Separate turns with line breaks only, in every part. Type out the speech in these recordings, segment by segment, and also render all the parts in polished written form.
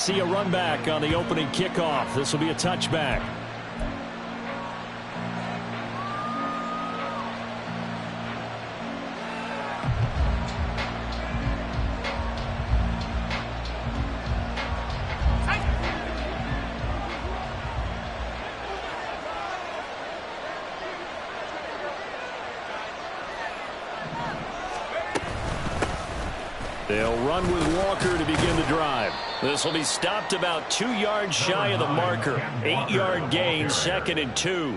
See a run back on the opening kickoff. This will be a touchback. They'll run with Walker to begin the drive. This will be stopped about 2 yards shy of the marker. 8-yard gain, 2nd and 2.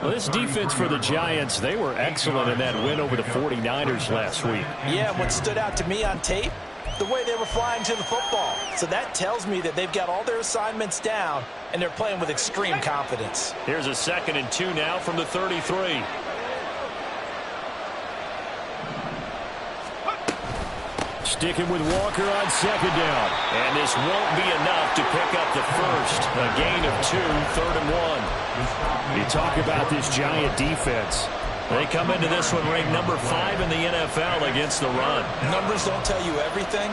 Well, this defense for the Giants, they were excellent in that win over the 49ers last week.
Yeah, what stood out to me on tape, the way they were flying to the football. So that tells me that they've got all their assignments down, and they're playing with extreme confidence.
Here's a 2nd and 2 now from the 33. Sticking with Walker on 2nd down. And this won't be enough to pick up the first. A gain of 2, 3rd and 1. You talk about this Giant defense. They come into this one ranked number 5 in the NFL against the run.
Numbers don't tell you everything,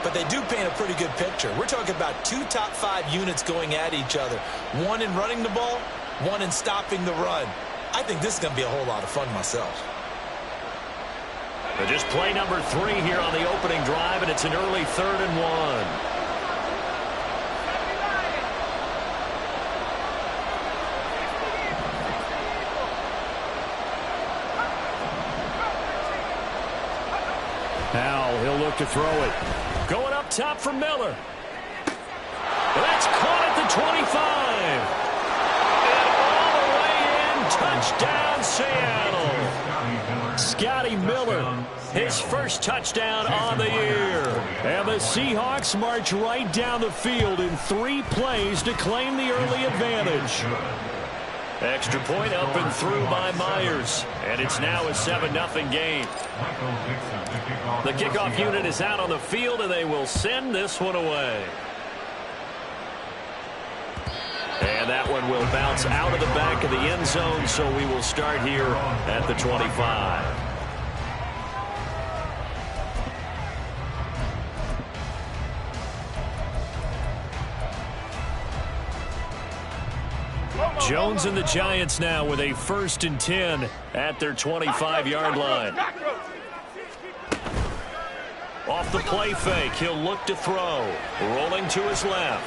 but they do paint a pretty good picture. We're talking about 2 top 5 units going at each other. One in running the ball, one in stopping the run. I think this is going to be a whole lot of fun myself.
But just play number 3 here on the opening drive, and it's an early 3rd and 1. Now he'll look to throw it. Going up top for Miller. That's caught at the 25. And all the way in, touchdown Seattle. Scotty Miller, his first touchdown on the year. And the Seahawks march right down the field in 3 plays to claim the early advantage. Extra point up and through by Myers. And it's now a 7-0 game. The kickoff unit is out on the field, and they will send this one away. And that one will bounce out of the back of the end zone, so we will start here at the 25. Jones and the Giants now with a 1st and 10 at their 25-yard line. Off the play fake, he'll look to throw. Rolling to his left.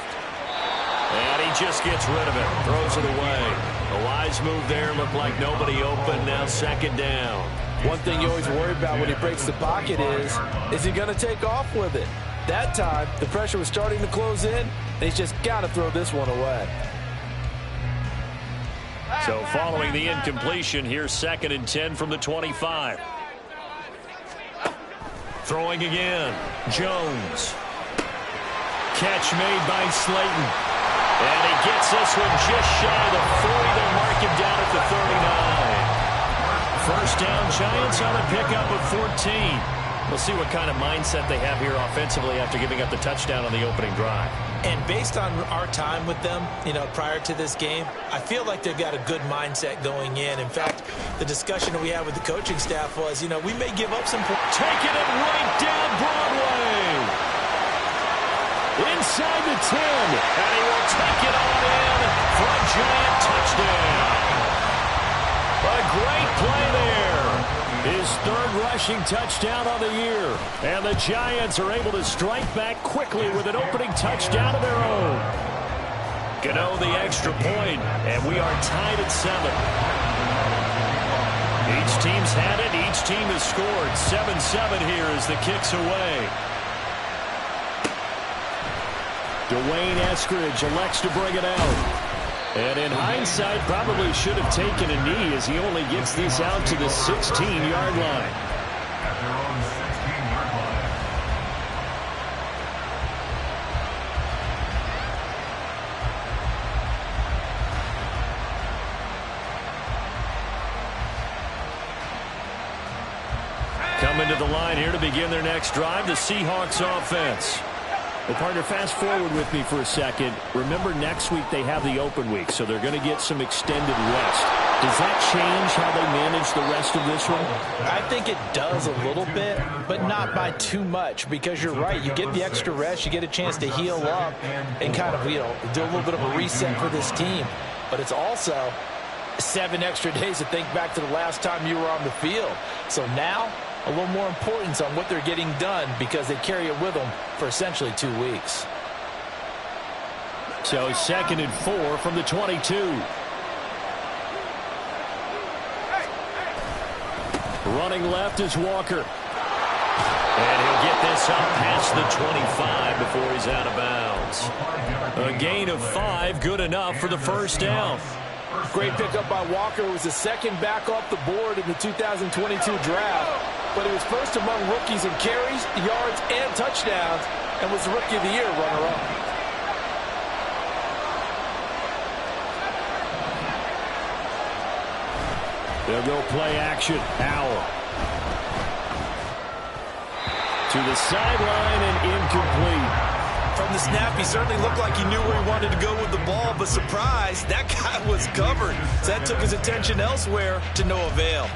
And he just gets rid of it. Throws it away. A wise move there. Looked like nobody open. Now 2nd down.
One thing you always worry about when he breaks the pocket is he going to take off with it? That time, the pressure was starting to close in, and he's just got to throw this one away.
So following the incompletion, here's 2nd and 10 from the 25. Throwing again. Jones. Catch made by Slayton. And he gets this one just shy of the 40. They'll mark him down at the 39. First down, Giants on a pickup of 14. We'll see what kind of mindset they have here offensively after giving up the touchdown on the opening drive.
And based on our time with them, prior to this game, I feel like they've got a good mindset going in. In fact, the discussion that we had with the coaching staff was, we may give up some points.
Taking it right down Broadway. Inside the 10. And he will take it on in for a Giant touchdown. A great play there. His 3rd rushing touchdown on the year. And the Giants are able to strike back quickly with an opening touchdown of their own. Gano the extra point, and we are tied at 7. Each team's had it. Each team has scored. 7-7 here as the kick's away. Dwayne Eskridge elects to bring it out. And in hindsight, probably should have taken a knee as he only gets this out to the 16-yard line. Coming to the line here to begin their next drive, the Seahawks offense. Well, partner, fast forward with me for a second. Remember, next week they have the open week, so they're going to get some extended rest. Does that change how they manage the rest of this one?
I think it does a little bit, but not by too much, because you're right. You get the extra rest. You get a chance to heal up and kind of, do a little bit of a reset for this team. But it's also 7 extra days to think back to the last time you were on the field. So now, a little more importance on what they're getting done because they carry it with them for essentially 2 weeks.
So 2nd and 4 from the 22. Running left is Walker. And he'll get this up past the 25 before he's out of bounds. A gain of 5, good enough for the first down.
Great pickup by Walker. It was the second back off the board in the 2022 draft. But he was first among rookies in carries, yards, and touchdowns, and was the Rookie of the Year runner-up.
They'll go play action. Howell. To the sideline and incomplete.
From the snap, he certainly looked like he knew where he wanted to go with the ball, but surprise, that guy was covered. So that took his attention elsewhere to no avail.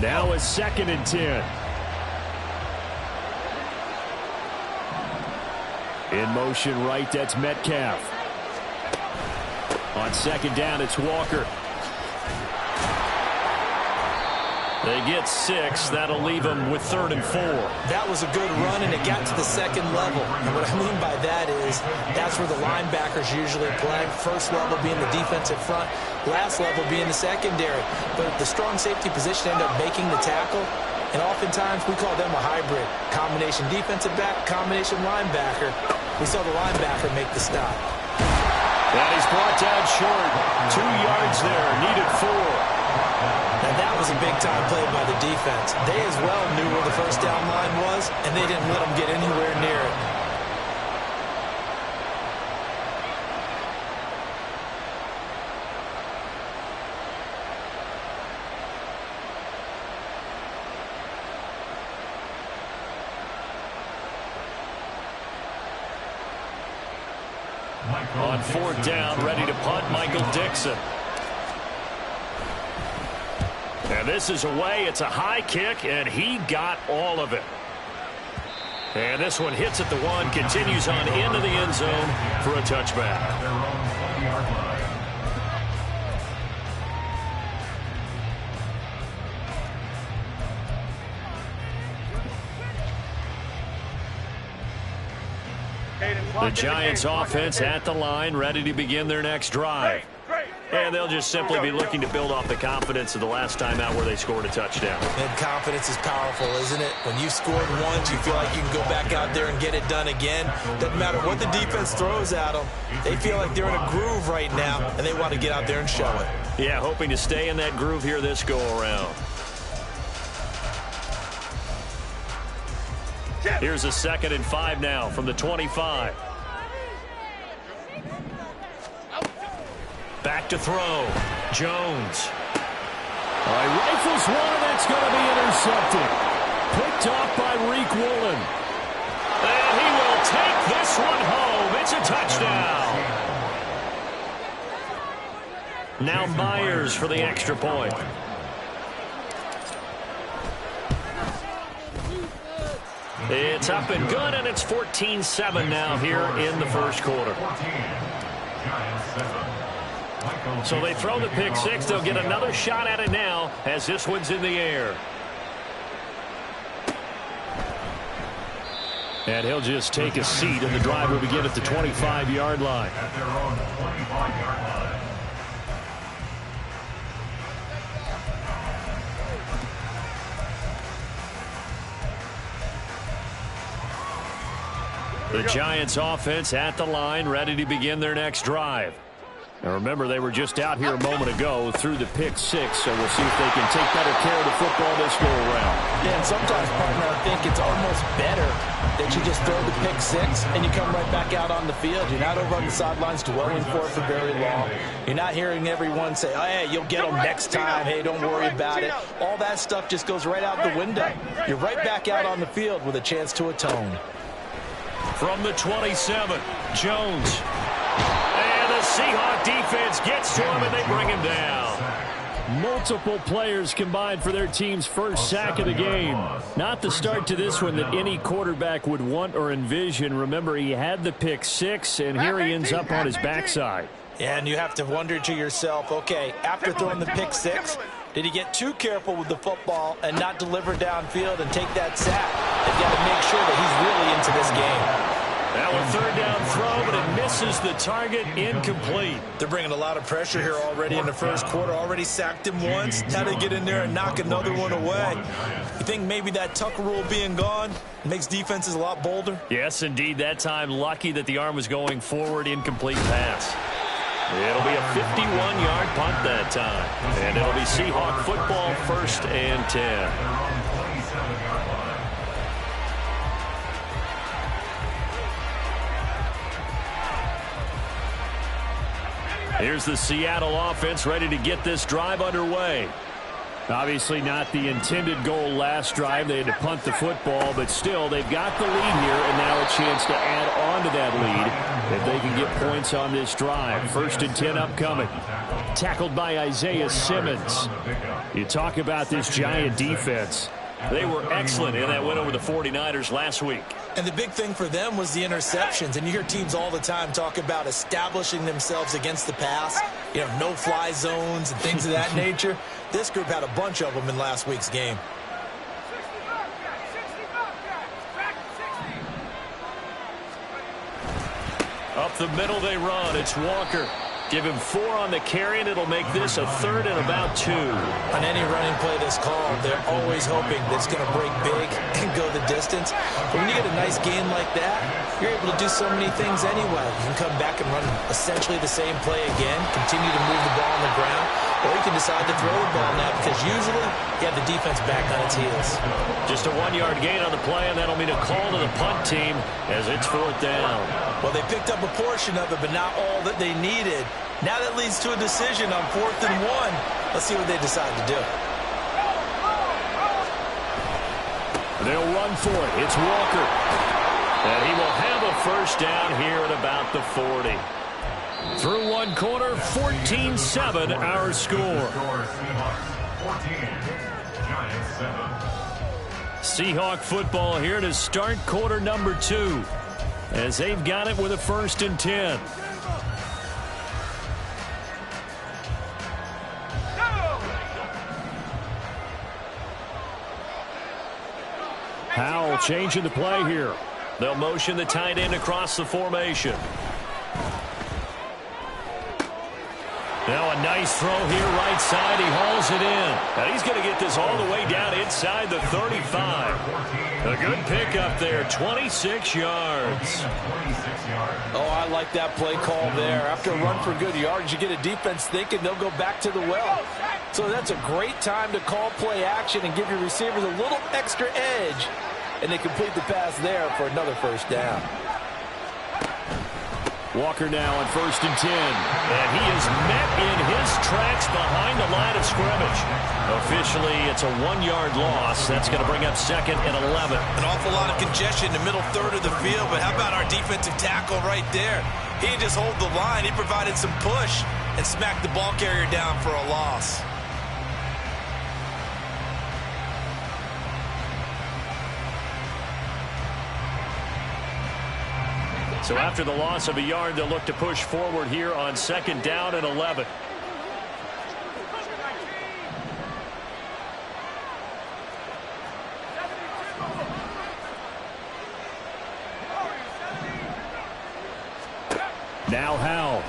Now a 2nd and 10. In motion right, that's Metcalf. On 2nd down, it's Walker. They get 6. That'll leave them with 3rd and 4.
That was a good run, and it got to the 2nd level. And what I mean by that is that's where the linebackers usually play. First level being the defensive front, last level being the secondary. But the strong safety position ended up making the tackle, and oftentimes we call them a hybrid. Combination defensive back, combination linebacker. We saw the linebacker make the stop.
And he's brought down short. 2 yards there, needed 4.
And that was a big-time play by the defense. They as well knew where the first down line was, and they didn't let them get anywhere near it.
On 4th down, ready to punt, Michael Dixon. And this is away. It's a high kick, and he got all of it. And this one hits at the 1, continues on into the end zone for a touchback. The Giants offense at the line, ready to begin their next drive. And they'll just simply be looking to build off the confidence of the last time out where they scored a touchdown.
And confidence is powerful, isn't it? When you've scored once, you feel like you can go back out there and get it done again. Doesn't matter what the defense throws at them. They feel like they're in a groove right now, and they want to get out there and show it.
Yeah, hoping to stay in that groove here this go-around. Here's a 2nd and 5 now from the 25. Back to throw. Jones. All right, rifles one, and that's going to be intercepted. Picked off by Reek Woolen. And he will take this one home. It's a touchdown. Now Myers for the extra point. It's up and good, and it's 14-7 now here in the first quarter. So they throw the pick 6. They'll get another shot at it now as this one's in the air. And he'll just take a seat, and the drive will begin at the 25-yard line. The Giants offense at the line, ready to begin their next drive. And remember, they were just out here a moment ago through the pick six, so we'll see if they can take better care of the football this go around.
Yeah, and sometimes, partner, I think it's almost better that you just throw the pick six and you come right back out on the field. You're not over on the sidelines dwelling for it for very long. You're not hearing everyone say, oh, hey, you'll get them next time. Hey, don't worry about it. All that stuff just goes right out the window. You're right back out on the field with a chance to atone.
From the 27, Jones. And the Seahawks defense gets to him, and they bring him down. Multiple players combined for their team's first sack of the game. Not the start to this one that any quarterback would want or envision. Remember, he had the pick six, and here he ends up on his backside.
And you have to wonder to yourself, okay, after throwing the pick six, did he get too careful with the football and not deliver downfield and take that sack? They've got to make sure that he's really into this game.
Now a third down throw, but it misses the target, incomplete.
They're bringing a lot of pressure here already in the first quarter. Already sacked him once. Now they get in there and knock another one away. You think maybe that tuck rule being gone makes defenses a lot bolder?
Yes, indeed. That time, lucky that the arm was going forward, incomplete pass. It'll be a 51-yard punt that time. And it'll be Seahawk football, 1st and 10. Here's the Seattle offense ready to get this drive underway. Obviously not the intended goal last drive. They had to punt the football, but still they've got the lead here, and now a chance to add on to that lead if they can get points on this drive. 1st and 10 upcoming. Tackled by Isaiah Simmons. You talk about this Giant defense. They were excellent in that win over the 49ers last week.
And the big thing for them was the interceptions. And you hear teams all the time talk about establishing themselves against the pass. You know, no-fly zones and things of that nature. This group had a bunch of them in last week's game.
Up the middle they run. It's Walker. Give him 4 on the carry, and it'll make this a 3rd and about 2.
On any running play that's called, they're always hoping that it's going to break big and go the distance. But when you get a nice gain like that, you're able to do so many things anyway. You can come back and run essentially the same play again, continue to move the ball on the ground, or you can decide to throw the ball now because usually you have the defense back on its heels.
Just a 1-yard gain on the play, and that'll mean a call to the punt team as it's 4th down.
Well, they picked up a portion of it, but not all that they needed. Now that leads to a decision on 4th and 1. Let's see what they decide to do.
They'll run for it. It's Walker. And he will have a 1st down here at about the 40. Through one quarter, 14-7 our score. Seahawk football here to start quarter number 2 as they've got it with a 1st and 10. Howell changing the play here. They'll motion the tight end across the formation. Now a nice throw here right side. He hauls it in. And he's going to get this all the way down inside the 35. A good pickup there, 26 yards.
Oh, I like that play call there. After a run for good yards, you get a defense thinking they'll go back to the well. So that's a great time to call play action and give your receivers a little extra edge. And they complete the pass there for another 1st down.
Walker now on 1st and 10. And he is met in his tracks behind the line of scrimmage. Officially, it's a 1-yard loss. That's going to bring up 2nd and 11.
An awful lot of congestion in the middle third of the field, but how about our defensive tackle right there? He didn't just hold the line. He provided some push and smacked the ball carrier down for a loss.
So after the loss of a yard, they'll look to push forward here on 2nd down and 11. Now Howell.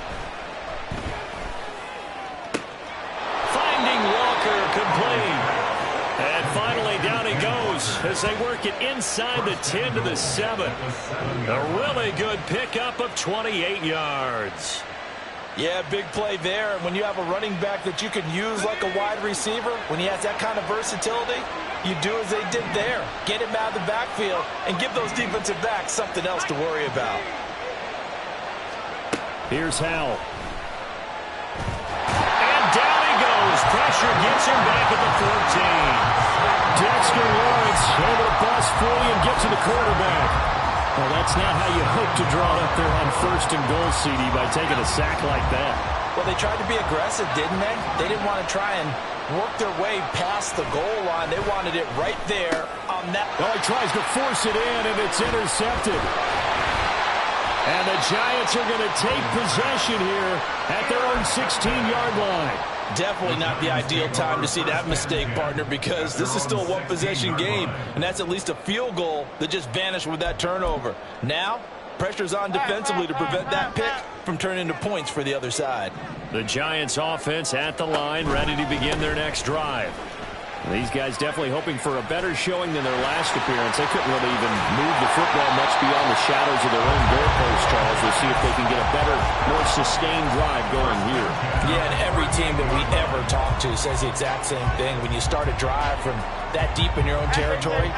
Finding Walker complete. And finally down he goes as they work it inside the 10 to the 7. A really good pickup of 28 yards.
Yeah, big play there. And when you have a running back that you can use like a wide receiver, when he has that kind of versatility, you do as they did there. Get him out of the backfield and give those defensive backs something else to worry about.
Here's Howell. And down he goes. Pressure gets him back at the 14. Dexter Lawrence able to bust free and get to the quarterback. Well, that's not how you hope to draw it up there on 1st and goal, CD, by taking a sack like that.
Well, they tried to be aggressive, didn't they? They didn't want to try and work their way past the goal line. They wanted it right there on that.
Oh, he tries to force it in, and it's intercepted. And the Giants are going to take possession here at their own 16-yard line.
Definitely not the ideal time to see that mistake, partner, because this is still a one-possession game, and that's at least a field goal that just vanished with that turnover. Now, pressure's on defensively to prevent that pick from turning into points for the other side.
The Giants offense at the line, ready to begin their next drive. These guys definitely hoping for a better showing than their last appearance. They couldn't really even move the football much beyond the shadows of their own goalpost, Charles. We'll see if they can get a better, more sustained drive going here.
Yeah, and every team that we ever talk to says the exact same thing. When you start a drive from that deep in your own territory,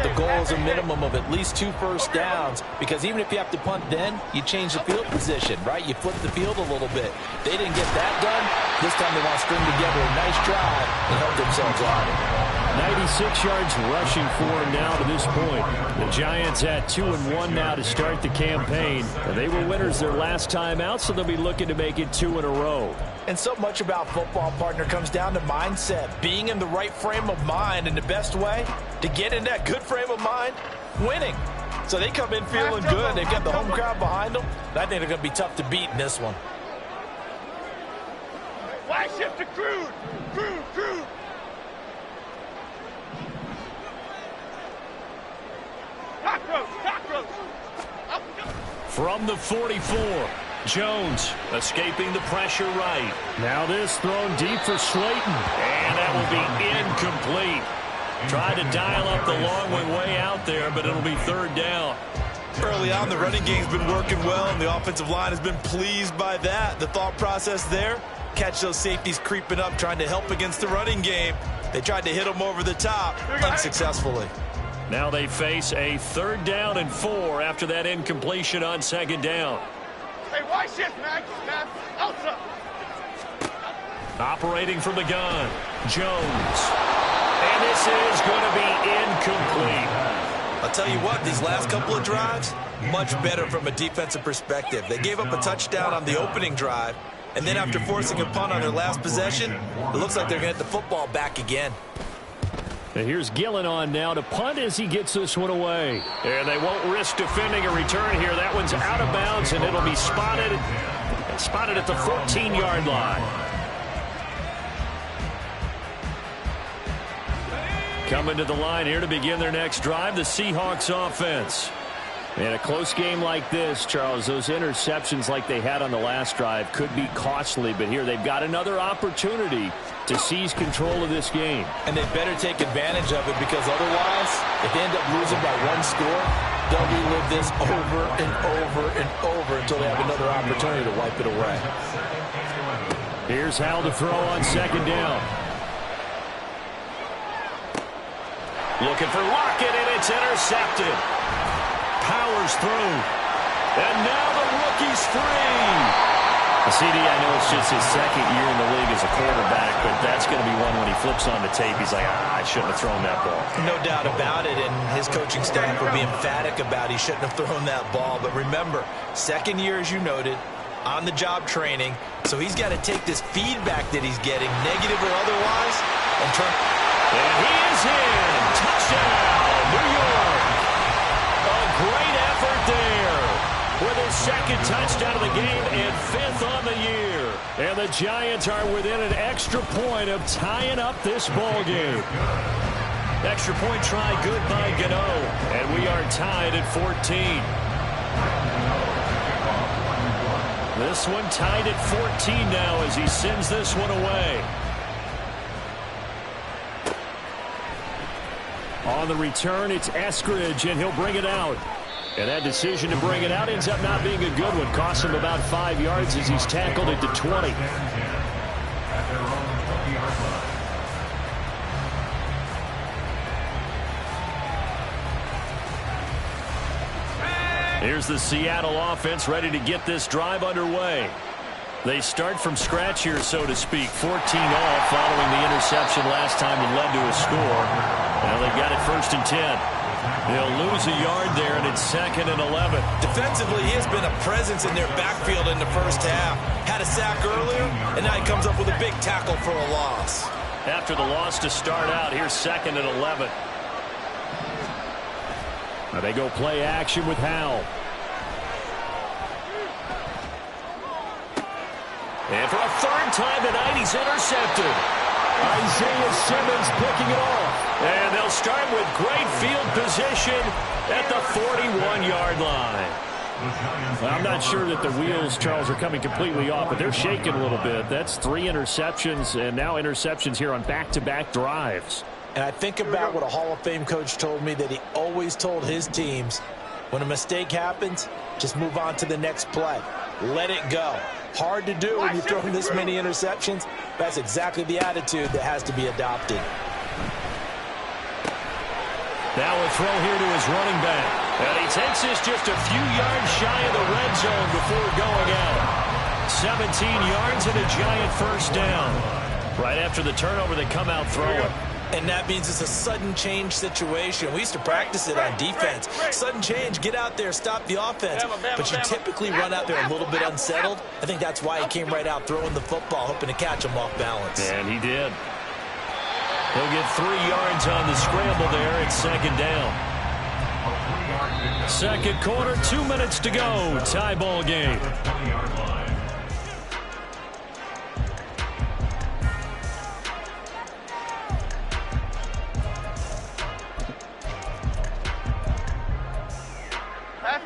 the goal is a minimum of at least 2 first downs, because even if you have to punt then, you change the field position, right? You flip the field a little bit. They didn't get that done. This time they want to string together a nice drive and help themselves out.
96 yards rushing for him now to this point. The Giants at 2-1 now to start the campaign. They were winners their last time out, so they'll be looking to make it 2 in a row.
And so much about football, partner, comes down to mindset. Being in the right frame of mind, and the best way to get in that good frame of mind, winning. So they come in feeling good. They've got the home crowd behind them. And I think they're going to be tough to beat in this one.
Why shift to Crude? Crude. Cockroach.
From the 44, Jones escaping the pressure right. Now this thrown deep for Slayton. And that will be incomplete. Tried to dial up the long way out there, but it'll be 3rd down.
Early on, the running game's been working well, and the offensive line has been pleased by that. The thought process there, catch those safeties creeping up, trying to help against the running game. They tried to hit them over the top unsuccessfully.
Now they face a 3rd down and 4 after that incompletion on 2nd down.
Hey, why shift, man? Outside.
Operating from the gun, Jones. And this is going to be incomplete.
I'll tell you what, these last couple of drives, much better from a defensive perspective. They gave up a touchdown on the opening drive, and then after forcing a punt on their last possession, it looks like they're going to get the football back again.
And here's Gillen on now to punt as he gets this one away. And they won't risk defending a return here. That one's out of bounds, and it'll be spotted at the 14-yard line. Coming to the line here to begin their next drive, the Seahawks offense. In a close game like this, Charles, those interceptions like they had on the last drive could be costly, but here they've got another opportunity to seize control of this game.
And they better take advantage of it, because otherwise, if they end up losing by 1 score, they'll relive this over and over and over until they have another opportunity to wipe it away.
Here's Howell to throw on 2nd down. Looking for Lockett, and it's intercepted. Powers through. And now the rookie's free. CD, I know it's just his 2nd year in the league as a quarterback, but that's going to be one when he flips on the tape. He's like, I shouldn't have thrown that ball.
No doubt about it, and his coaching staff will be emphatic about he shouldn't have thrown that ball. But remember, 2nd year, as you noted, on-the-job training, so he's got to take this feedback that he's getting, negative or otherwise, and turn.
And he is in. Touchdown, New York. A great effort there with his 2nd touchdown of the game and 5th on the year. And the Giants are within an extra point of tying up this ball game. Extra point try good by Gano. And we are tied at 14. This one tied at 14 now as he sends this one away. On the return, it's Eskridge, and he'll bring it out. And that decision to bring it out ends up not being a good one. Costs him about 5 yards as he's tackled it to 20. Here's the Seattle offense ready to get this drive underway. They start from scratch here, so to speak. 14 off following the interception last time that led to a score. Now they've got it 1st and 10. They'll lose a yard there, and it's 2nd and 11.
Defensively, he has been a presence in their backfield in the first half. Had a sack earlier, and now he comes up with a big tackle for a loss.
After the loss to start out, here's 2nd and 11. Now they go play action with Howell. And for a 3rd time tonight, he's intercepted. Isaiah Simmons picking it off. And they'll start with great field position at the 41-yard line. I'm not sure that the wheels, Charles, are coming completely off, but they're shaking a little bit. That's 3 interceptions, and now interceptions here on back-to-back drives.
And I think about what a Hall of Fame coach told me, that he always told his teams, when a mistake happens, just move on to the next play. Let it go. Hard to do when you're throwing this many interceptions. That's exactly the attitude that has to be adopted.
Now a throw here to his running back. And he takes this just a few yards shy of the red zone before going out. 17 yards and a giant 1st down. Right after the turnover, they come out throwing.
And that means it's a sudden change situation. We used to practice it on defense. Sudden change, get out there, stop the offense. But you typically run out there a little bit unsettled. I think that's why he came right out throwing the football, hoping to catch him off balance.
And he did. He'll get 3 yards on the scramble there. It's 2nd down. 2nd quarter, 2 minutes to go. Tie ball game.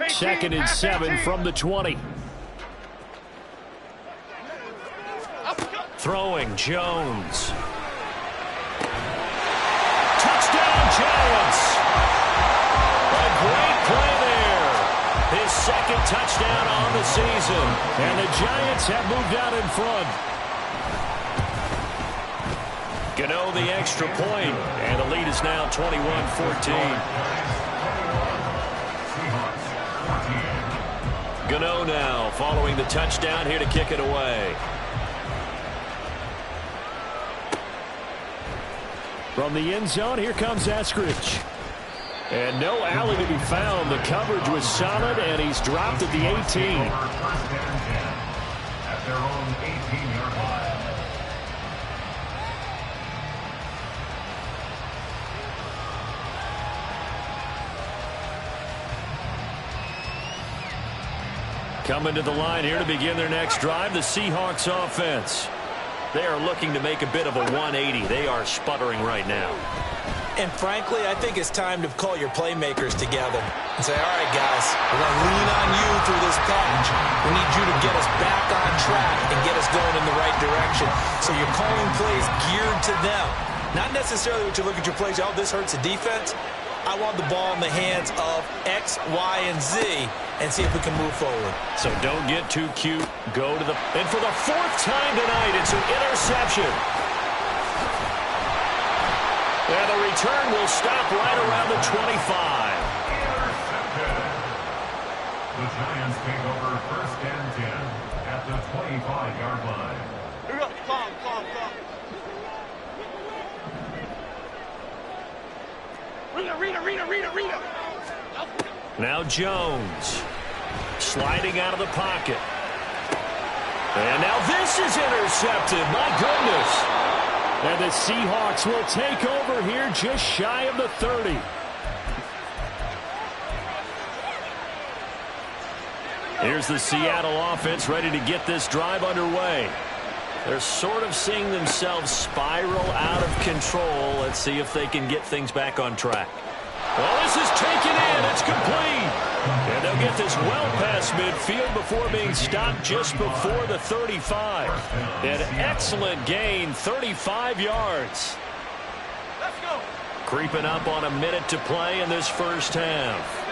Second and 7 from the 20. Throwing, Jones. Touchdown, Giants! A great play there. His 2nd touchdown on the season. And the Giants have moved out in front. Gano the extra point. And the lead is now 21-14. Gano now following the touchdown here to kick it away. From the end zone, here comes Eskridge. And no alley to be found. The coverage was solid, and he's dropped at the 18. At their own 18-yard line. Coming to the line here to begin their next drive, the Seahawks offense. They are looking to make a bit of a 180. They are sputtering right now.
And frankly, I think it's time to call your playmakers together and say, all right, guys, we're going to lean on you through this patch. We need you to get us back on track and get us going in the right direction. So you're calling plays geared to them. Not necessarily what you look at your plays, oh, this hurts the defense. I want the ball in the hands of X, Y, and Z and see if we can move forward.
So don't get too cute. Go to the... And for the 4th time tonight, it's an interception. And the return will stop right around the 25.
The Giants take over 1st and 10 at the 25-yard line.
Calm. Rita.
Now Jones sliding out of the pocket. And now this is intercepted. My goodness. And the Seahawks will take over here just shy of the 30. Here's the Seattle offense ready to get this drive underway. They're sort of seeing themselves spiral out of control. Let's see if they can get things back on track. Well, this is taken in. It's complete. And they'll get this well past midfield before being stopped just before the 35. An excellent gain, 35 yards.
Let's go.
Creeping up on a minute to play in this first half.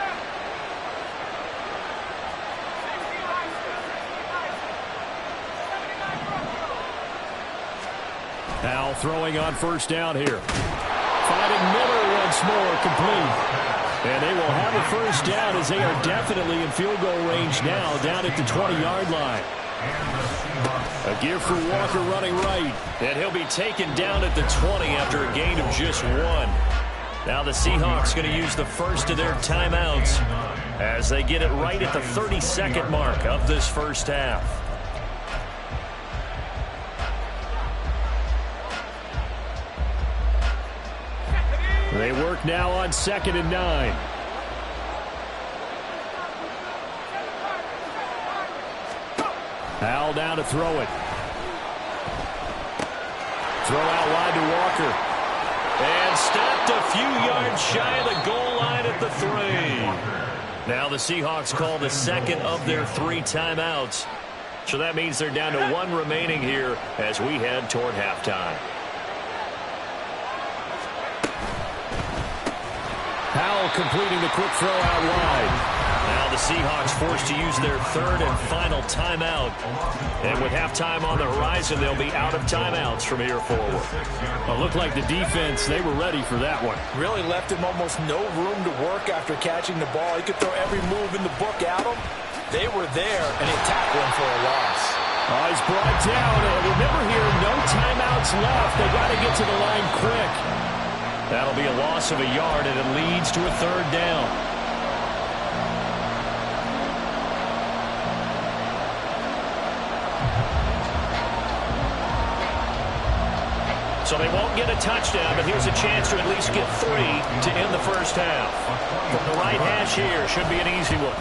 Now throwing on first down here. Finding Miller once more, complete. And they will have a first down as they are definitely in field goal range now, down at the 20-yard line. A give for Walker running right. And he'll be taken down at the 20 after a gain of just 1. Now the Seahawks going to use the first of their timeouts as they get it right at the 30-second mark of this first half. They work now on 2nd and 9. Howell down to throw it. Throw out wide to Walker. And stopped a few yards shy of the goal line at the 3. Now the Seahawks call the second of their 3 timeouts. So that means they're down to 1 remaining here as we head toward halftime. Howell completing the quick throw out wide. Now the Seahawks forced to use their 3rd and final timeout. And with halftime on the horizon, they'll be out of timeouts from here forward. Well, it looked like the defense, they were ready for that one.
Really left him almost no room to work after catching the ball. He could throw every move in the book at him. They were there, and he tackled him for a loss.
He's brought down. And remember here, no timeouts left. They got to get to the line quick. That'll be a loss of a yard, and it leads to a 3rd down. So they won't get a touchdown, but here's a chance to at least get 3 to end the first half. From the right hash here, should be an easy one.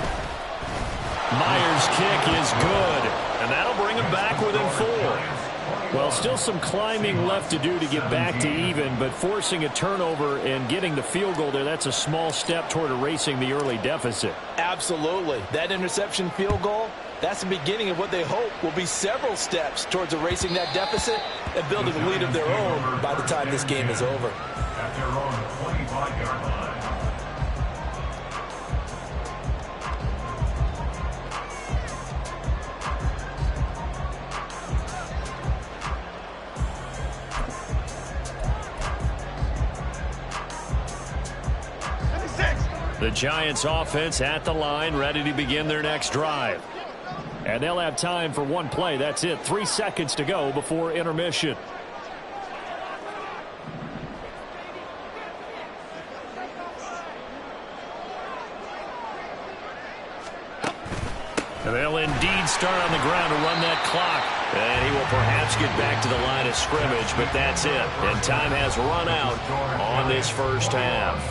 Myers' kick is good, and that'll bring him back within 4. Well, still some climbing left to do to get back to even, but forcing a turnover and getting the field goal there, that's a small step toward erasing the early deficit.
Absolutely. That interception field goal, that's the beginning of what they hope will be several steps towards erasing that deficit and building a lead of their own by the time this game is over.
At their own 25-yard line.
The Giants offense at the line, ready to begin their next drive. And they'll have time for 1 play. That's it. 3 seconds to go before intermission. And they'll indeed start on the ground to run that clock. And he will perhaps get back to the line of scrimmage, but that's it. And time has run out on this first half.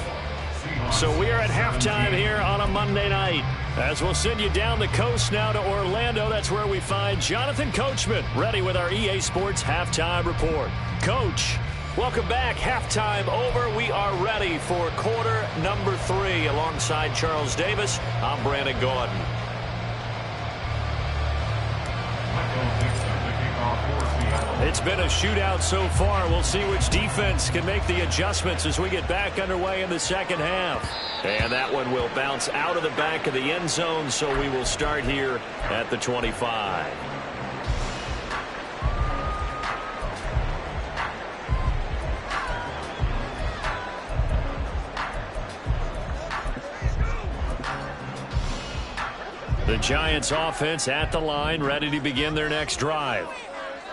So we are at halftime here on a Monday night. As we'll send you down the coast now to Orlando. That's where we find Jonathan Coachman ready with our EA Sports Halftime Report. Coach, welcome back. Halftime over. We are ready for quarter number 3. Alongside Charles Davis, I'm Brandon Gordon. It's been a shootout so far. We'll see which defense can make the adjustments as we get back underway in the second half. And that one will bounce out of the back of the end zone, so we will start here at the 25. The Giants offense at the line, ready to begin their next drive.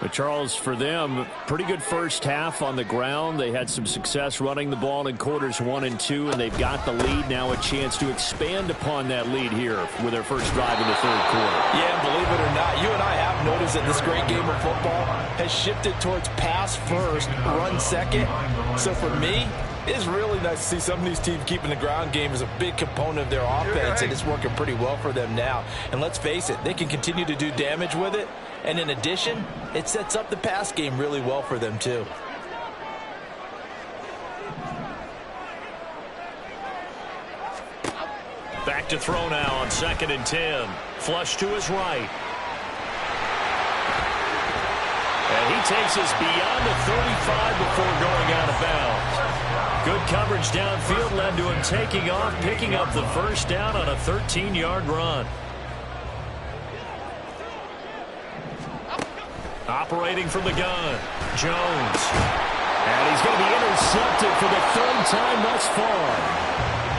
But Charles, for them, pretty good first half on the ground. They had some success running the ball in quarters 1 and 2, and they've got the lead. Now a chance to expand upon that lead here with their first drive in the 3rd quarter.
Yeah, and believe it or not, you and I have noticed that this great game of football has shifted towards pass first, run second. So for me, it's really nice to see some of these teams keeping the ground game as a big component of their offense, and it's working pretty well for them now. And let's face it, they can continue to do damage with it. And in addition, it sets up the pass game really well for them, too.
Back to throw now on 2nd and 10. Flush to his right. And he takes us beyond the 35 before going out of bounds. Good coverage downfield led to him taking off, picking up the first down on a 13-yard run. Operating from the gun, Jones. And he's going to be intercepted for the third time thus far.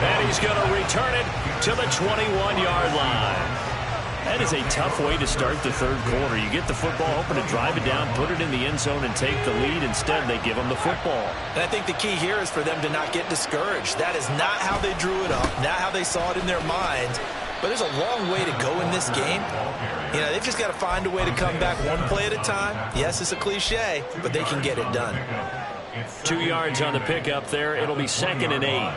And he's going to return it to the 21-yard line. That is a tough way to start the third quarter. You get the football, hoping to drive it down, put it in the end zone, and take the lead. Instead, they give them the football.
And I think the key here is for them to not get discouraged. That is not how they drew it up, not how they saw it in their minds. But there's a long way to go in this game. You know, they've just got to find a way to come back one play at a time. Yes, it's a cliche, but they can get it done.
2 yards on the pickup there. It'll be 2nd and 8.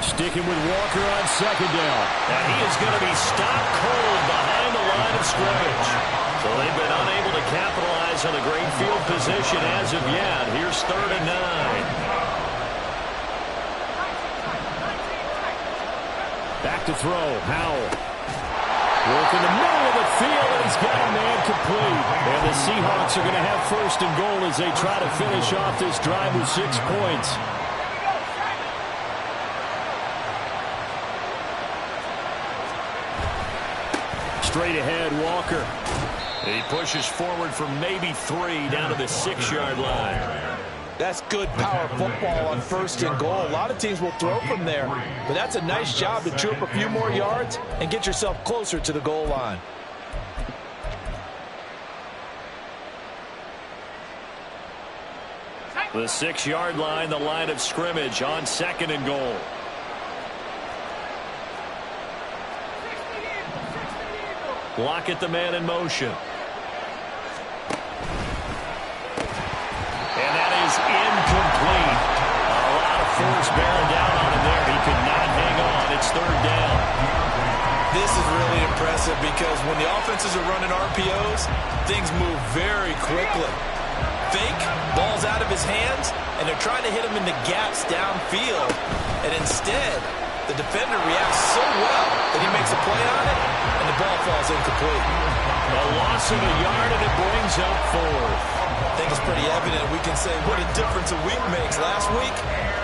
Sticking with Walker on 2nd down. And he is going to be stopped cold behind the line of scrimmage. So they've been unable to capitalize on a great field position as of yet. Here's 3rd and 9. Back to throw. Howell. Work in the middle of the field, and he's got a man complete. And the Seahawks are going to have 1st and goal as they try to finish off this drive with 6 points. Straight ahead, Walker. He pushes forward for maybe 3 down to the 6-yard line.
That's good power football on 1st and goal. A lot of teams will throw from there, but that's a nice job to chew up a few more yards and get yourself closer to the goal line.
The 6-yard line, the line of scrimmage on 2nd and goal. Lockett, the man in motion. And that is incomplete. A lot of force bearing down on him there. He could not hang on. It's 3rd down.
This is really impressive because when the offenses are running RPOs, things move very quickly. Fake, ball's out of his hands, and they're trying to hit him in the gaps downfield. And instead, the defender reacts so well that he makes a play on it, and the ball falls incomplete.
A loss of a yard, and it brings up 4th.
I think it's pretty evident. We can say what a difference a week makes. Last week,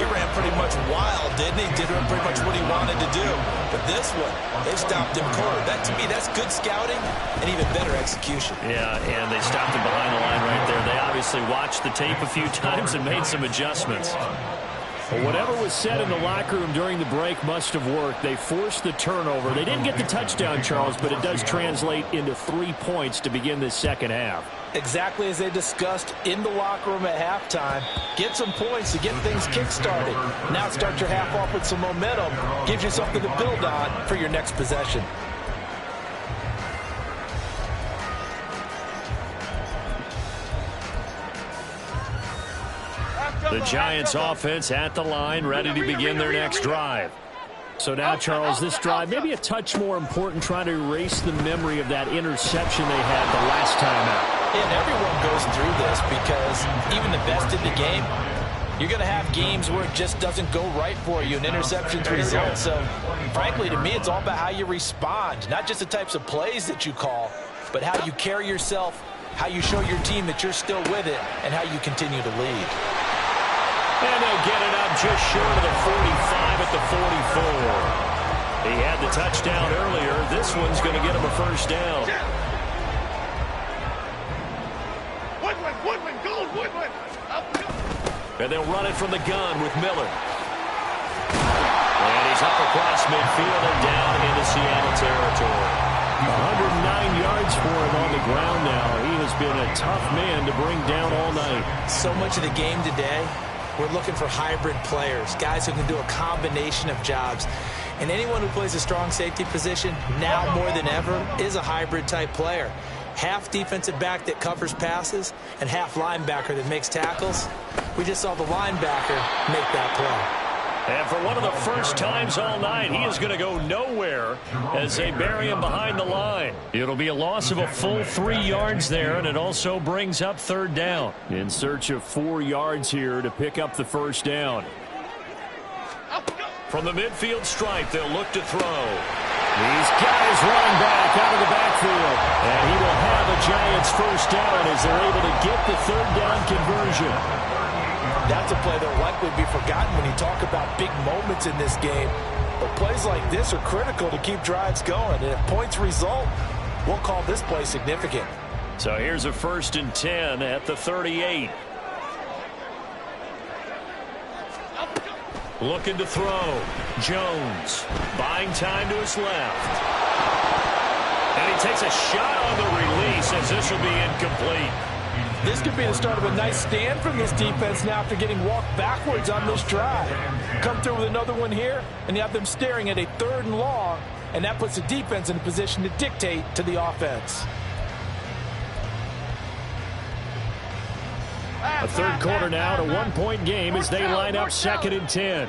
he ran pretty much wild, didn't he? Did pretty much what he wanted to do. But this one, they stopped him cold. That, to me, that's good scouting and even better execution.
Yeah, and they stopped him behind the line right there. They obviously watched the tape a few times and made some adjustments. Well, whatever was said in the locker room during the break must have worked. They forced the turnover. They didn't get the touchdown, Charles, but it does translate into 3 points to begin this second half.
Exactly as they discussed in the locker room at halftime. Get some points to get things kick-started. Now start your half off with some momentum. Gives you something to build on for your next possession.
The Giants offense at the line, ready to begin their next drive. So now, Charles, this drive maybe a touch more important, trying to erase the memory of that interception they had the last time out.
And everyone goes through this because even the best in the game, you're going to have games where it just doesn't go right for you and interceptions result. So, frankly, to me, it's all about how you respond, not just the types of plays that you call, but how you carry yourself, how you show your team that you're still with it, and how you continue to lead.
And they'll get it up just short of the 45 at the 44. He had the touchdown earlier. This one's going to get him a 1st down.
Woodland, go, Woodland.
And they'll run it from the gun with Miller. And he's up across midfield and down into Seattle territory. 109 yards for him on the ground now. He has been a tough man to bring down all night.
So much of the game today, we're looking for hybrid players, guys who can do a combination of jobs. And anyone who plays a strong safety position, now more than ever, is a hybrid-type player. Half defensive back that covers passes and half linebacker that makes tackles. We just saw the linebacker make that play.
And for one of the first times all night, he is going to go nowhere as they bury him behind the line. It'll be a loss of a full 3 yards there, and it also brings up 3rd down. In search of 4 yards here to pick up the 1st down. From the midfield stripe, they'll look to throw. He's got his running back out of the backfield. And he will have a Giants 1st down as they're able to get the 3rd down conversion.
That's a play that will likely be forgotten when you talk about big moments in this game. But plays like this are critical to keep drives going. And if points result, we'll call this play significant.
So here's a 1st and 10 at the 38. Looking to throw. Jones buying time to his left. And he takes a shot on the release as this will be incomplete.
This could be the start of a nice stand from this defense now after getting walked backwards on this drive. Come through with another one here, and you have them staring at a 3rd and long, and that puts the defense in a position to dictate to the offense.
A 3rd quarter now, to 1-point game as they line up 2nd and 10.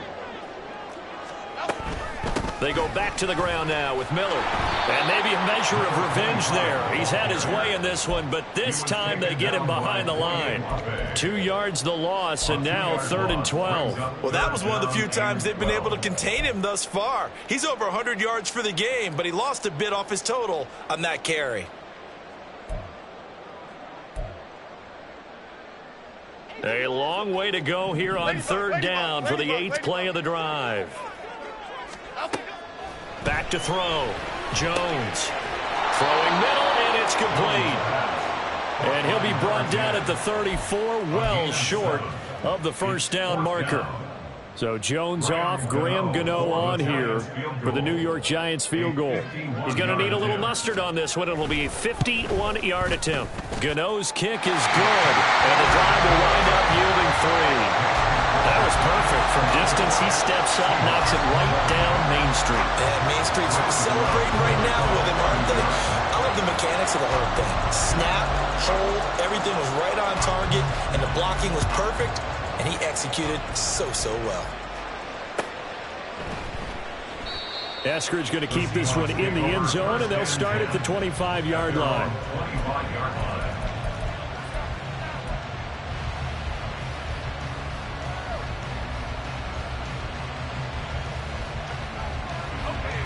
They go back to the ground now with Miller. And maybe a measure of revenge there. He's had his way in this one, but this time they get him behind the line. 2 yards the loss, and now 3rd and 12.
Well, that was one of the few times they've been able to contain him thus far. He's over 100 yards for the game, but he lost a bit off his total on that carry.
A long way to go here on 3rd down for the 8th play of the drive. Back to throw. Jones throwing middle, and it's complete. And he'll be brought down at the 34, well short of the 1st down marker. So Jones off, Graham Gano on here for the New York Giants field goal. He's going to need a little mustard on this one. It'll be a 51-yard attempt. Gano's kick is good, and the drive will wind up yielding 3. That was perfect. From distance, he steps up, knocks it right down Main Street.
And Main Street's celebrating right now with him, aren't they? I love the mechanics of the whole thing. Snap, hold, everything was right on target, and the blocking was perfect, and he executed so well.
Eskridge going to keep this one in the end zone, and they'll start at the 25-yard line.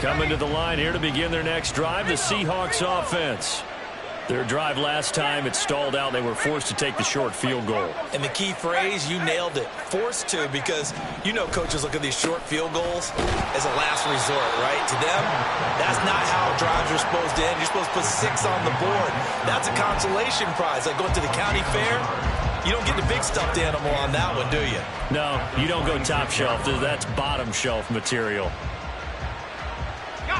Coming to the line here to begin their next drive, the Seahawks offense. Their drive last time, it stalled out. They were forced to take the short field goal.
And the key phrase, you nailed it, forced to, because you know coaches look at these short field goals as a last resort, right? To them, that's not how drives are supposed to end. You're supposed to put 6 on the board. That's a consolation prize, like going to the county fair. You don't get the big stuffed animal on that one, do you?
No, you don't go top shelf. That's bottom shelf material.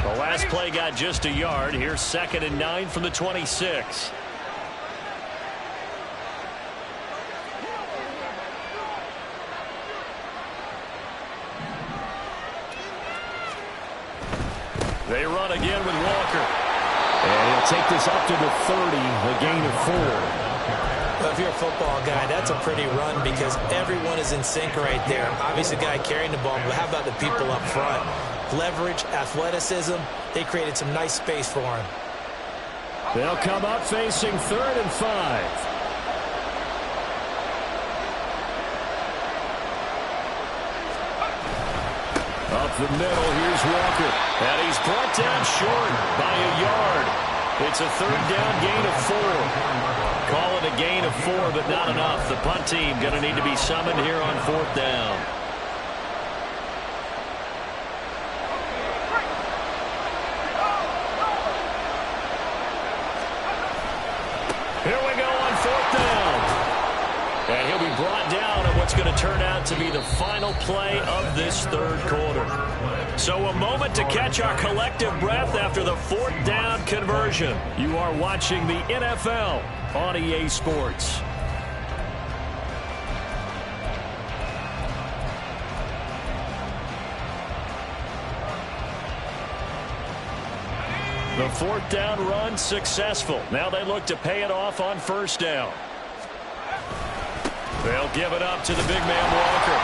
The last play got just a yard. Here's 2nd and 9 from the 26. They run again with Walker. And he'll take this up to the 30, a gain of 4.
Well, if you're a football guy, that's a pretty run because everyone is in sync right there. Obviously, the guy carrying the ball, but how about the people up front? Leverage, athleticism, they created some nice space for him.
They'll come up facing 3rd and 5. Up the middle, here's Walker. And he's brought down short by a yard. It's a 3rd down gain of 4. Call it a gain of 4, but not enough. The punt team going to need to be summoned here on 4th down. Here we go on 4th down. And he'll be brought down on what's going to turn out to be the final play of this 3rd quarter. So a moment to catch our collective breath after the 4th down conversion. You are watching the NFL on EA Sports. The 4th down run successful. Now they look to pay it off on 1st down. They'll give it up to the big man Walker.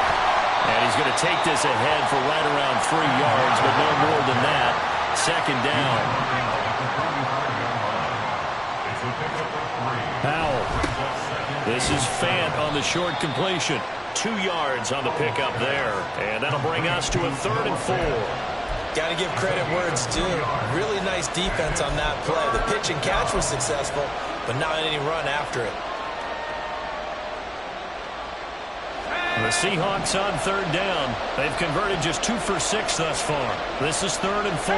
And he's going to take this ahead for right around 3 yards, but no more than that. 2nd down. Powell. This is Fant on the short completion. 2 yards on the pickup there. And that'll bring us to a 3rd and 4.
Got to give credit where it's due. Really nice defense on that play. The pitch and catch was successful, but not any run after it.
The Seahawks on third down. They've converted just 2 for 6 thus far. This is 3rd and 4.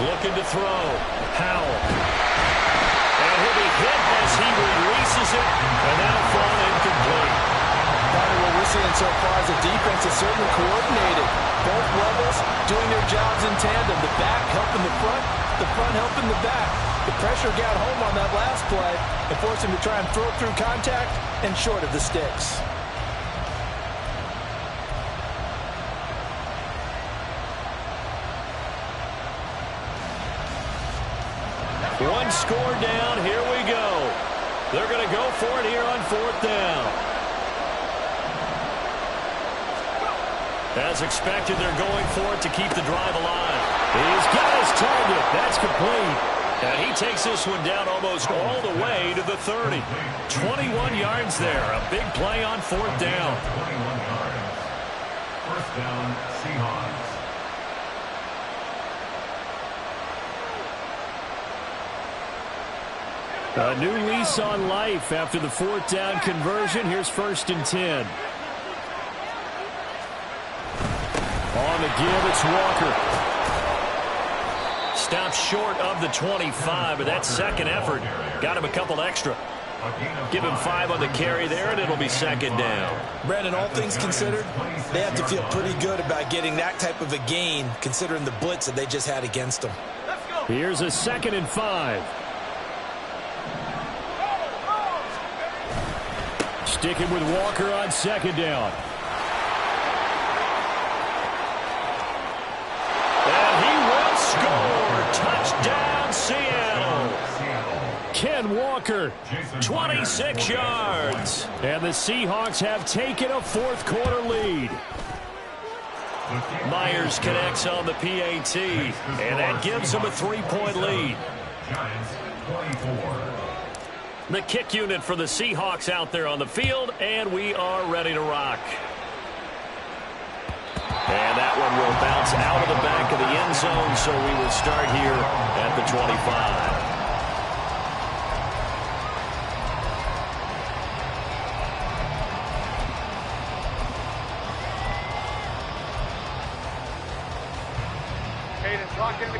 Looking to throw. Howell. And he'll be hit as he releases it. And that'll fall incomplete.
What we're seeing so far is the defense is certainly coordinated. Both levels doing their jobs in tandem. The back helping the front helping the back. The pressure got home on that last play and forced him to try and throw through contact and short of the sticks.
One score down. Here we go. They're going to go for it here on 4th down. As expected, they're going for it to keep the drive alive. He's got his target. That's complete. And he takes this one down almost all the way to the 30. 21 yards there. A big play on 4th down.
21 yards. 1st down, Seahawks.
A new lease on life after the 4th down conversion. Here's 1st and 10. On the give, it's Walker. Stopped short of the 25, but that second effort got him a couple extra. Give him 5 on the carry there, and it'll be 2nd down.
Brandon, all things considered, they have to feel pretty good about getting that type of a gain, considering the blitz that they just had against them.
Here's a 2nd and 5. Sticking with Walker on 2nd down. And he will score. Touchdown, Seattle. Ken Walker, 26 yards. And the Seahawks have taken a 4th quarter lead. Myers connects on the PAT, and that gives him a 3-point lead.
Giants, 24.
The kick unit for the Seahawks out there on the field, and we are ready to rock. And that one will bounce out of the back of the end zone, so we will start here at the 25.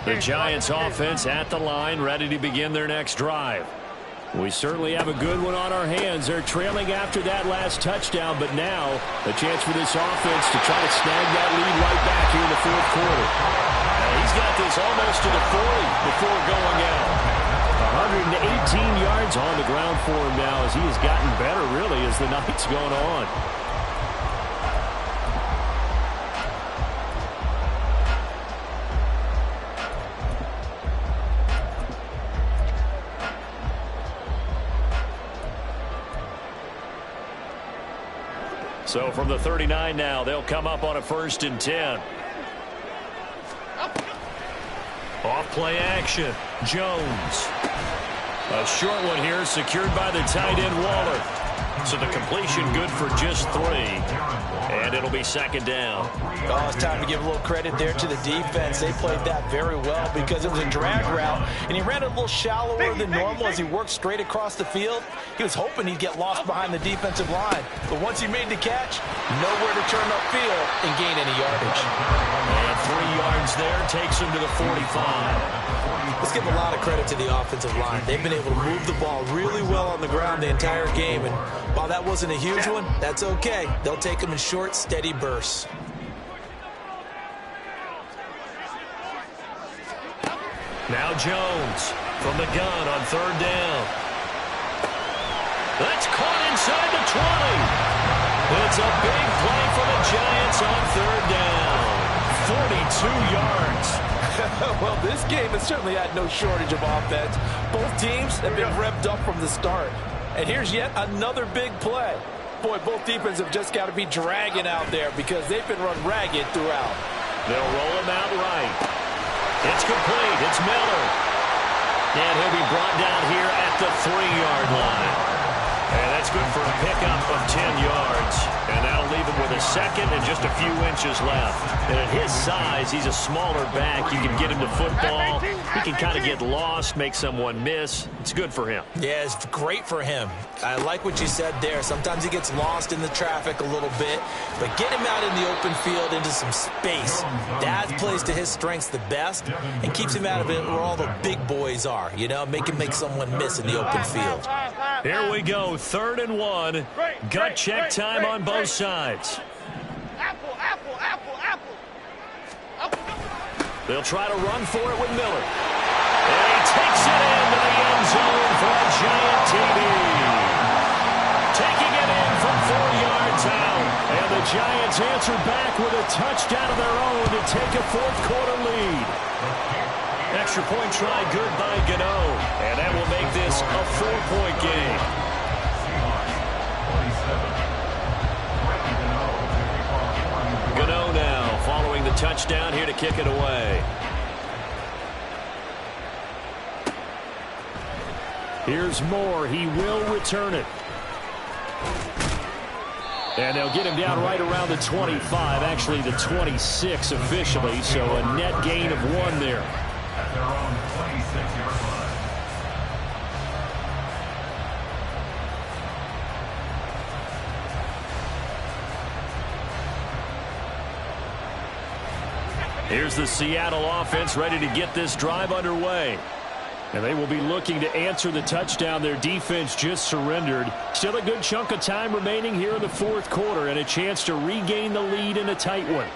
The Giants offense at the line, ready to begin their next drive. We certainly have a good one on our hands. They're trailing after that last touchdown, but now a chance for this offense to try to snag that lead right back here in the 4th quarter. He's got this almost to the 40 before going out. 118 yards on the ground for him now as he has gotten better, really, as the night's gone on. So from the 39 now, they'll come up on a 1st and 10. Off play action. Jones. A short one here secured by the tight end Waller. So the completion good for just 3. And it'll be 2nd down.
Oh, it's time to give a little credit there to the defense. They played that very well because it was a drag route, and he ran a little shallower than normal as he worked straight across the field. He was hoping he'd get lost behind the defensive line. But once he made the catch, nowhere to turn upfield and gain any yardage.
And 3 yards there takes him to the 45.
Let's give a lot of credit to the offensive line. They've been able to move the ball really well on the ground the entire game, and while that wasn't a huge one, that's okay. They'll take them in short, steady bursts.
Now Jones from the gun on 3rd down. That's caught inside the 20. It's a big play for the Giants on 3rd down. 42 yards.
Well, this game has certainly had no shortage of offense. Both teams have been revved up from the start. And here's yet another big play. Boy, both defenses have just got to be dragging out there because they've been run ragged throughout.
They'll roll him out right. It's complete. It's Miller. And he'll be brought down here at the 3-yard line. And that's good for a pickup of 10 yards. And that'll leave him with a 2nd and just a few inches left. And at his size, he's a smaller back. You can get him to football. He can kind of get lost, make someone miss. It's good for him.
Yeah, it's great for him. I like what you said there. Sometimes he gets lost in the traffic a little bit, but get him out in the open field into some space. That plays to his strengths the best and keeps him out of it where all the big boys are, you know, make someone miss in the open field.
Here we go, 3rd and 1. Gut check time on both sides.
Apple, apple, apple, apple.
They'll try to run for it with Miller. And he takes it into the end zone for a giant TD. Taking it in from 4 yards out. And the Giants answer back with a touchdown of their own to take a 4th-quarter lead. Extra point try good by Gano. And that will make this a 4-point game. Gano now following the touchdown here to kick it away. Here's Moore. He will return it. And they'll get him down right around the 25, actually the 26 officially, so a net gain of 1 there.
At their own 26-yard line.
Here's the Seattle offense ready to get this drive underway. And they will be looking to answer the touchdown their defense just surrendered. Still a good chunk of time remaining here in the 4th quarter and a chance to regain the lead in a tight one.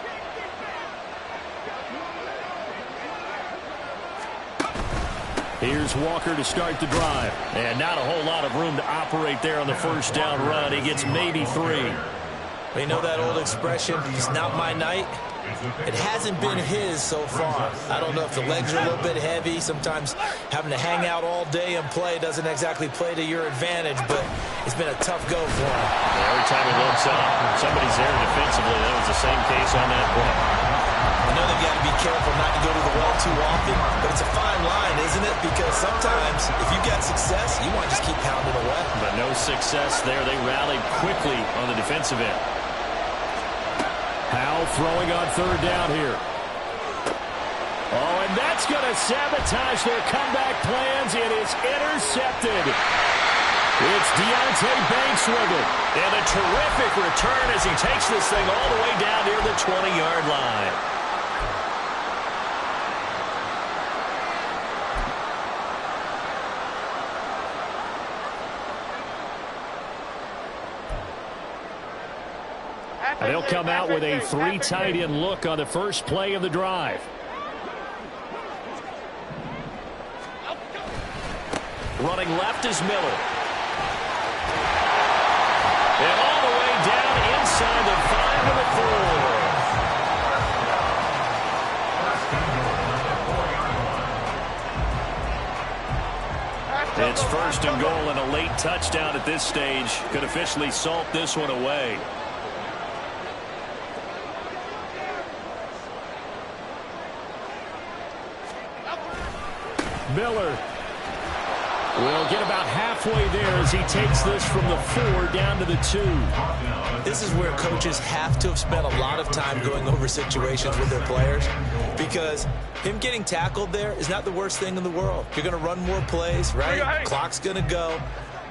Here's Walker to start the drive. And not a whole lot of room to operate there on the 1st down run. He gets maybe 3.
You know that old expression, it's not my night? It hasn't been his so far. I don't know if the legs are a little bit heavy. Sometimes having to hang out all day and play doesn't exactly play to your advantage, but it's been a tough go for him.
Yeah, every time he looks up, somebody's there defensively. That was the same case on that play.
I know they've got to be careful not to go to the well too often, but it's a fine line, isn't it? Because sometimes if you got success, you want to just keep pounding away.
But no success there. They rallied quickly on the defensive end. Howell throwing on 3rd down here. Oh, and that's going to sabotage their comeback plans. It is intercepted. It's Deontay Banks with it. And a terrific return as he takes this thing all the way down near the 20-yard line. They'll come out with a 3 tight end look on the first play of the drive. Running left is Miller. And all the way down inside the 5 to the 4. It's 1st and goal and a late touchdown at this stage. Could officially salt this one away. Miller will get about halfway there as he takes this from the 4 down to the 2.
This is where coaches have to have spent a lot of time going over situations with their players, because him getting tackled there is not the worst thing in the world. You're going to run more plays, right? Clock's going to go.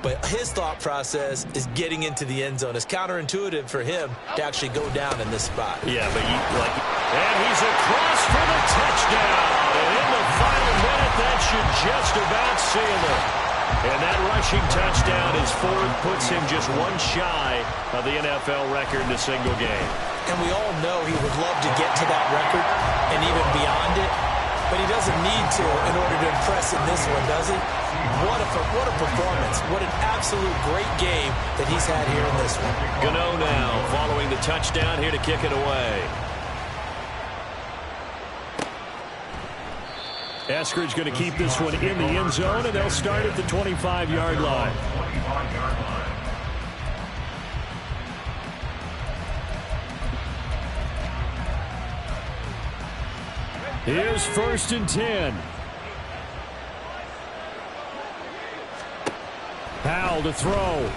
But his thought process is getting into the end zone. It's counterintuitive for him to actually go down in this spot.
Yeah, but and he's across for the touchdown. And in the final minute, that should just about seal it. And that rushing touchdown is 4th, puts him just 1 shy of the NFL record in a single game.
And we all know he would love to get to that record and even beyond it, but he doesn't need to in order to impress in this one, does he? What a performance. What an absolute great game that he's had here in this one.
Gano now following the touchdown here to kick it away. Eskridge going to keep this one in the end zone, and they'll start at the 25-yard line. Here's 1st and 10. Howell to throw.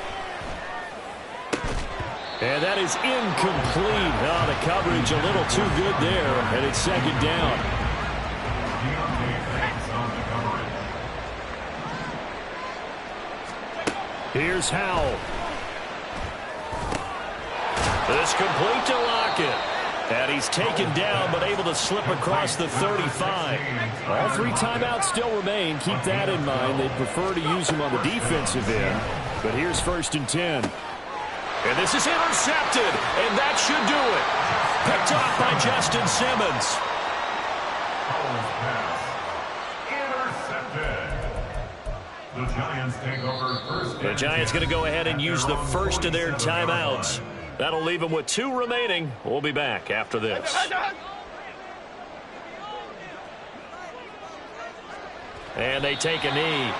And that is incomplete. Oh, the coverage a little too good there, and it's second down. Here's Howell. This complete to Lockett. And he's taken down, but able to slip across the 35. All 3 timeouts still remain. Keep that in mind. They'd prefer to use him on the defensive end. But here's 1st and 10. And this is intercepted, and that should do it. Picked off by Justin Simmons.
The Giants take over first.
The Giants going to go ahead and use the first of their timeouts. That'll leave them with 2 remaining. We'll be back after this. And they take a knee.